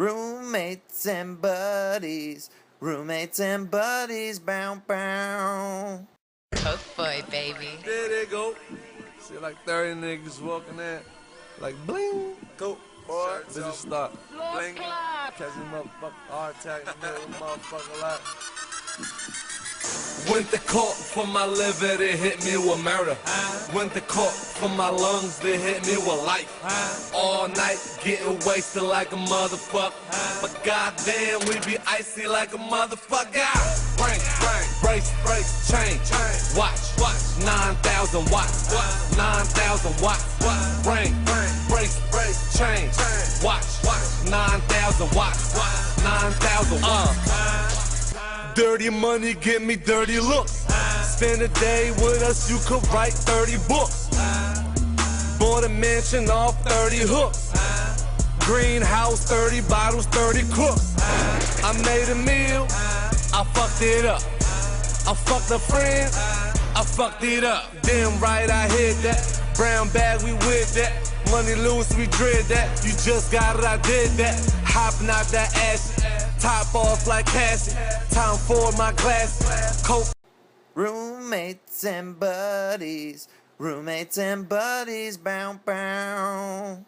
Roommates and buddies, bow bow. Coke boy, baby. There they go. See like 30 niggas walking in, like bling. Coke boy. Bitches start bling. Catch a motherfucker heart attack in the middle of the motherfucker lot. Went to court for my liver, they hit me with murder. Went to court for my lungs, they hit me with life. All night getting wasted like a motherfucker. But goddamn, we be icy like a motherfucker. Brace, chain, watch, 9,000 watts, 9,000 watts. Brace, chain, watch, 9,000 watts, 9,000 watts. Dirty money, give me dirty looks. Spend a day with us, you could write 30 books. Bought a mansion off 30 hooks. Greenhouse, 30 bottles, 30 cooks. I made a meal, I fucked it up. I fucked a friend, I fucked it up. Damn right, I hit that. Brown bag, we with that. Money loose, we dread that. You just got it, I did that. Hopping out that ass. Top off like Cassie. Time for my glasses. Coke. Roommates and buddies, bow bow.